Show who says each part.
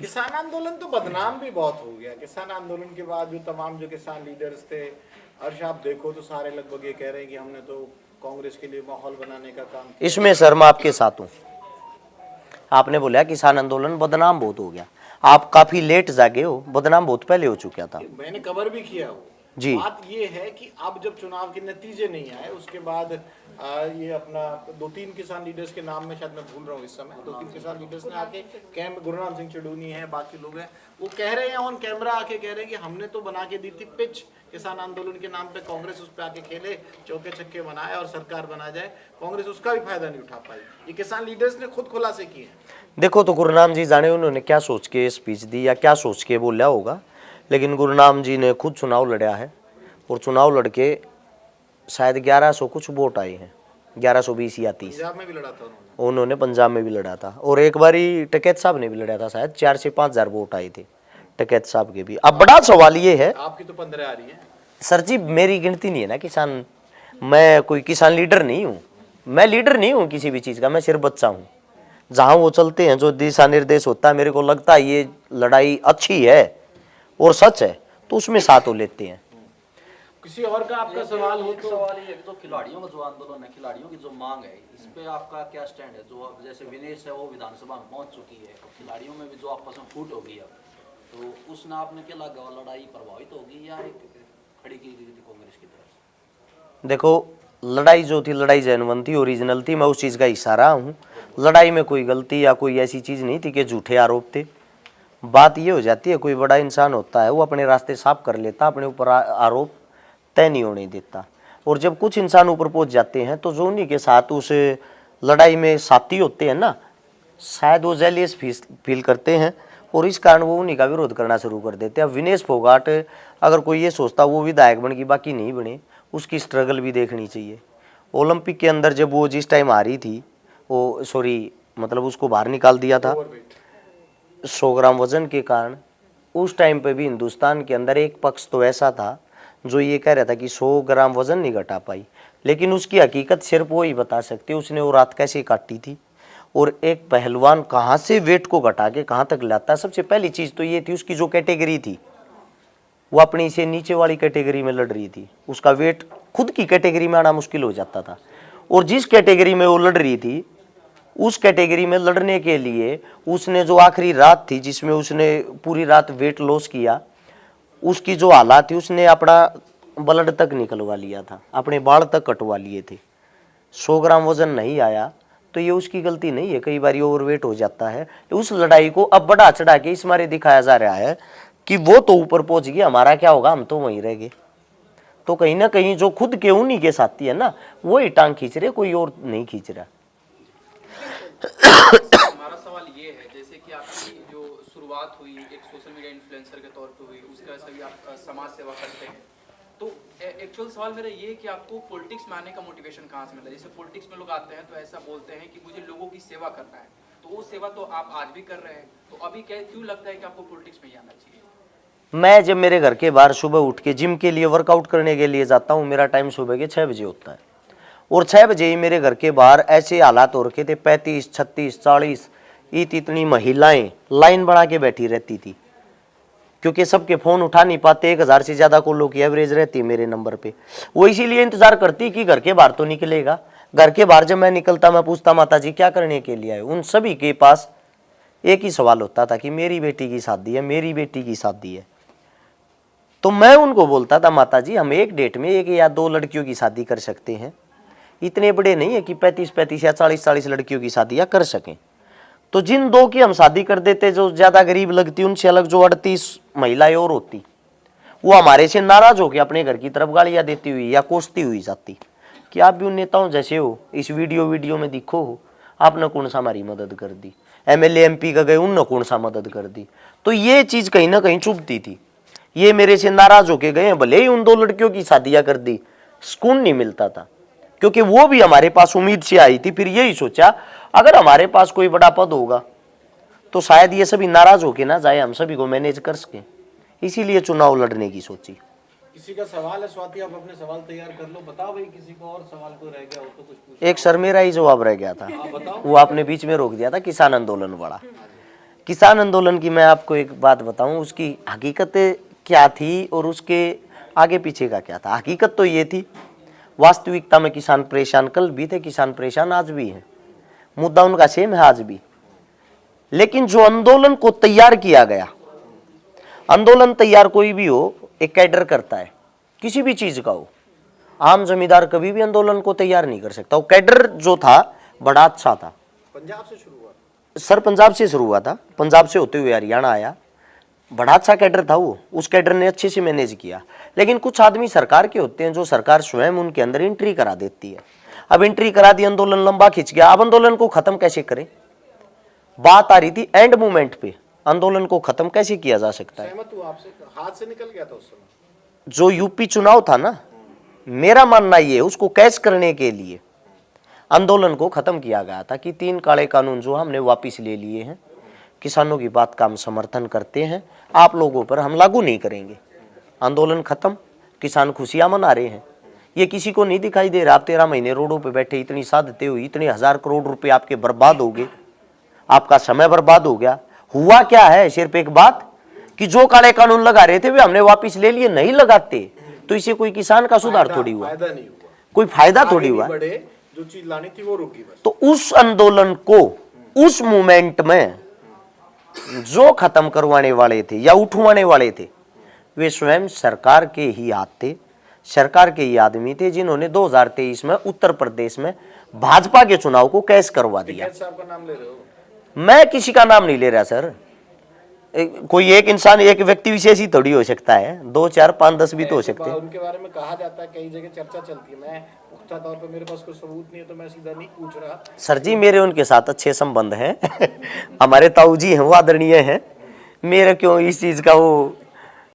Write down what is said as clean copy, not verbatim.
Speaker 1: किसान आंदोलन तो बदनाम भी बहुत हो गया। किसान आंदोलन के बाद जो तमाम जो किसान लीडर्स थे, हर्ष आप देखो तो सारे लगभग ये कह रहे हैं कि हमने तो कांग्रेस के लिए माहौल बनाने का काम किया।
Speaker 2: इसमें सर मैं आपके साथ हूँ। आपने बोला किसान आंदोलन बदनाम बहुत हो गया, आप काफी लेट जागे हो, बदनाम बहुत पहले हो चुका था।
Speaker 1: मैंने कवर भी किया हो।
Speaker 2: जी।
Speaker 1: बात ये है कि अब जब चुनाव के नतीजे नहीं आए उसके बाद ये अपना 2-3 किसान लीडर्स के नाम में शायद मैं भूल रहा हूँ इस समय, 2-3 किसान लीडर्स ने आके कैंप, गुरुनाम सिंह चडूनी है, बाकी लोग हैं, वो कह रहे हैं ऑन कैमरा आके कह रहे हैं कि हमने तो बना के दी थी पिच किसान आंदोलन के नाम पे, कांग्रेस उस पर आके खेले, चौके छक्के बनाए और सरकार बना जाए, कांग्रेस उसका भी फायदा नहीं उठा पाई। ये किसान लीडर्स ने खुद खुलासे किए हैं।
Speaker 2: देखो तो गुरुनाम जी जाने उन्होंने क्या सोच के स्पीच दी या क्या सोच के बोला होगा, लेकिन गुरुनाम जी ने खुद चुनाव लड़ा है और चुनाव लड़के शायद 1100 कुछ वोट आए हैं, 1120 या 30।
Speaker 1: पंजाब में भी लड़ा था
Speaker 2: उन्होंने पंजाब में भी लड़ा था और एक बारी टकैत साहब ने भी लड़ा था, शायद 4 से 5 हजार वोट आए थे टकैत साहब के भी। अब बड़ा सवाल ये है,
Speaker 1: आपकी तो 15 आ रही है
Speaker 2: सर जी मेरी गिनती नहीं है ना किसान, मैं कोई किसान लीडर नहीं हूँ, मैं लीडर नहीं हूँ किसी भी चीज़ का, मैं सिर्फ बच्चा हूँ। जहाँ वो चलते हैं जो दिशा निर्देश होता है, मेरे को लगता है ये लड़ाई अच्छी है और सच है तो उसमें साथ हो लेते हैं।
Speaker 1: किसी और का आपका सवाल हो तो?
Speaker 3: सवाल ये तो खिलाड़ियों का जो आंदोलन है, खिलाड़ियों की जो मांग है, इस पे आपका क्या स्टैंड है? जो अब जैसे विनेश है वो विधानसभा में पहुंच चुकी है, तो खिलाड़ियों में भी जो आपस में फूट होगी अब, तो उस नाप में क्या लगा, लड़ाई प्रभावित होगी या एक खड़ी की गई थी कांग्रेस की तरफ से?
Speaker 2: देखो लड़ाई जो थी, लड़ाई जेन्युइन थी, ओरिजिनल थी, मैं उस चीज़ का हिस्सा रहा हूँ। लड़ाई में कोई गलती या कोई ऐसी चीज़ नहीं थी कि झूठे आरोप थे। बात ये हो जाती है, कोई बड़ा इंसान होता है वो अपने रास्ते साफ कर लेता, अपने ऊपर आरोप तय नहीं होने देता, और जब कुछ इंसान ऊपर पहुंच जाते हैं तो जो उन्हीं के साथ उस लड़ाई में साथी होते हैं ना, शायद वो जेलियस फील करते हैं और इस कारण वो उन्हीं का विरोध करना शुरू कर देते हैं। अब विनेश फोगाट अगर कोई ये सोचता वो विधायक बन गई बाकी नहीं बने, उसकी स्ट्रगल भी देखनी चाहिए। ओलंपिक के अंदर जब वो जिस टाइम आ रही थी, वो सॉरी मतलब उसको बाहर निकाल दिया था 100 ग्राम वजन के कारण, उस टाइम पे भी हिंदुस्तान के अंदर एक पक्ष तो ऐसा था जो ये कह रहा था कि 100 ग्राम वजन नहीं घटा पाई, लेकिन उसकी हकीकत सिर्फ वो ही बता सकती है उसने वो रात कैसे काटी थी और एक पहलवान कहाँ से वेट को घटा के कहाँ तक लाता है। सबसे पहली चीज़ तो ये थी उसकी जो कैटेगरी थी, वो अपनी से नीचे वाली कैटेगरी में लड़ रही थी, उसका वेट खुद की कैटेगरी में आना मुश्किल हो जाता था, और जिस कैटेगरी में वो लड़ रही थी उस कैटेगरी में लड़ने के लिए उसने जो आखिरी रात थी जिसमें उसने पूरी रात वेट लॉस किया, उसकी जो हालात थी उसने अपना ब्लड तक निकलवा लिया था, अपने बाल तक कटवा लिए थे। 100 ग्राम वजन नहीं आया तो ये उसकी गलती नहीं है, कई बार ओवरवेट हो जाता है। उस लड़ाई को अब बढ़ा चढ़ा के इस मारे दिखाया जा रहा है कि वो तो ऊपर पहुंच गया, हमारा क्या होगा, हम तो वहीं रह गए। तो कहीं ना कहीं जो खुद के उन्हीं के साथी है ना वो ही टांग खींच रहे, कोई और नहीं खींच रहा।
Speaker 4: हमारा सवाल ये है, जैसे कि आपकी जो शुरुआत हुई एक सोशल मीडिया इन्फ्लुएंसर के तौर पे हुई, उसके वजह से भी आप समाज सेवा करते हैं, तो एक्चुअल सवाल मेरा ये है कि आपको पॉलिटिक्स में आने का मोटिवेशन कहाँ से मिला? जैसे पॉलिटिक्स में लोग आते हैं तो ऐसा बोलते हैं कि मुझे लोगों की सेवा करना है, तो वो सेवा तो आप आज भी कर रहे हैं, तो अभी क्यों लगता है कि आपको पॉलिटिक्स में ही आना चाहिए?
Speaker 2: मैं जब मेरे घर के बाहर सुबह उठ के जिम के लिए वर्कआउट करने के लिए जाता हूँ, मेरा टाइम सुबह के 6 बजे होता है और 6 बजे ही मेरे घर के बाहर ऐसे हालात हो रखे थे, 35, 36, 40 इतनी महिलाएं लाइन बना के बैठी रहती थी, क्योंकि सबके फ़ोन उठा नहीं पाते, 1000 से ज़्यादा कॉलों की एवरेज रहती है मेरे नंबर पे। वो इसीलिए इंतज़ार करती कि घर के बाहर तो निकलेगा। घर के बाहर जब मैं निकलता मैं पूछता माता जी क्या करने के लिए आए, उन सभी के पास एक ही सवाल होता था कि मेरी बेटी की शादी है, मेरी बेटी की शादी है। तो मैं उनको बोलता था माता जी हम एक डेट में 1 या 2 लड़कियों की शादी कर सकते हैं, इतने बड़े नहीं है कि 35-35 या 40-40 लड़कियों की शादियाँ कर सकें। तो जिन 2 की हम शादी कर देते जो ज़्यादा गरीब लगती उनसे अलग जो 38 महिलाएं और होती, वो हमारे से नाराज़ होकर अपने घर की तरफ गालियाँ देती हुई या कोसती हुई जाती कि आप भी उन नेताओं जैसे हो, इस वीडियो में दिखो हो, आपने कौन सा हमारी मदद कर दी, MLA MP का गए उनने कौन सा मदद कर दी। तो ये चीज़ कहीं ना कहीं चुभती थी, ये मेरे से नाराज़ होके गए, भले ही उन 2 लड़कियों की शादियाँ कर दी, सुकून नहीं मिलता था, क्योंकि वो भी हमारे पास उम्मीद से आई थी। फिर यही सोचा अगर हमारे पास कोई बड़ा पद होगा तो शायद ये सभी नाराज होके ना जाए, हम सभी को मैनेज कर सकें, इसीलिए चुनाव लड़ने की सोची।
Speaker 1: किसी का सवाल है स्वाति, आप अपने सवाल तैयार कर लो, बताओ भाई किसी को और सवाल को रह गया हो तो कुछ पूछो।
Speaker 2: एक सर मेरा ही जवाब रह गया था, वो आपने बीच में रोक दिया था, किसान आंदोलन वाला। किसान आंदोलन की मैं आपको एक बात बताऊं, उसकी हकीकत क्या थी और उसके आगे पीछे का क्या था। हकीकत तो ये थी, वास्तविकता में किसान परेशान कल भी थे, किसान परेशान आज भी हैं, मुद्दा उनका सेम है आज भी। लेकिन जो आंदोलन को तैयार किया गया, आंदोलन तैयार कोई भी हो एक कैडर करता है, किसी भी चीज का हो। आम जमींदार कभी भी आंदोलन को तैयार नहीं कर सकता। वो कैडर जो था बड़ा अच्छा था।
Speaker 1: पंजाब से शुरू हुआ
Speaker 2: सर, पंजाब से शुरू हुआ था, पंजाब से होते हुए हरियाणा आया, बड़ा अच्छा कैडर था वो। उस कैडर ने अच्छे से मैनेज किया। लेकिन कुछ आदमी सरकार के होते हैं जो सरकार स्वयं उनके अंदर एंट्री करा देती है। अब एंट्री करा दी, आंदोलन लंबा खिंच गया, अब आंदोलन को खत्म कैसे करें। बात आ रही थी एंड मूवमेंट पे, आंदोलन को खत्म कैसे किया जा सकता है।
Speaker 1: सहमत हूँ आपसे, हाथ से निकल गया था उस समय।
Speaker 2: जो यूपी चुनाव था ना, मेरा मानना ये है उसको कैच करने के लिए आंदोलन को खत्म किया गया था कि 3 काले कानून जो हमने वापस ले लिए हैं, किसानों की बात का हम समर्थन करते हैं, आप लोगों पर हम लागू नहीं करेंगे। आंदोलन खत्म, किसान खुशियां मना रहे हैं। ये किसी को नहीं दिखाई दे रहा। आप 13 महीने रोडों पे बैठे, इतनी साधते हुई, इतने 1000 करोड़ रुपए आपके बर्बाद हो गए, आपका समय बर्बाद हो गया। हुआ क्या है, सिर्फ एक बात कि जो काले कानून लगा रहे थे वे हमने वापस ले लिए। नहीं लगाते तो इसे कोई किसान का सुधार थोड़ी हुआ,
Speaker 1: फायदा नहीं हुआ,
Speaker 2: कोई फायदा थोड़ी हुआ।
Speaker 1: बढ़े, जो चीज लानी थी वो रुकी बस।
Speaker 2: तो उस आंदोलन को उस मूवमेंट में जो खत्म करवाने वाले थे या उठवाने वाले थे, वे स्वयं सरकार के ही हाथ थे, सरकार के ही आदमी थे, जिन्होंने 2023 में उत्तर प्रदेश में भाजपा के चुनाव को कैश करवा दिया।
Speaker 1: साहब का नाम ले रहे हो?
Speaker 2: मैं किसी का नाम नहीं ले रहा सर। कोई एक इंसान, एक व्यक्ति विशेष ही थोड़ी हो सकता है, 2, 4, 5, 10 भी तो हो सकते हैं।
Speaker 1: उनके बारे में कहा जाता है, कई जगह चर्चा चलती है। मैं पुख्ता तौर पे, मेरे पास कोई सबूत नहीं है तो मैं सीधा नहीं पूछ रहा।
Speaker 2: सर जी, मेरे उनके साथ अच्छे संबंध हैं हमारे ताऊ जी हैं, वो आदरणीय हैं। मेरे क्यों इस चीज का वो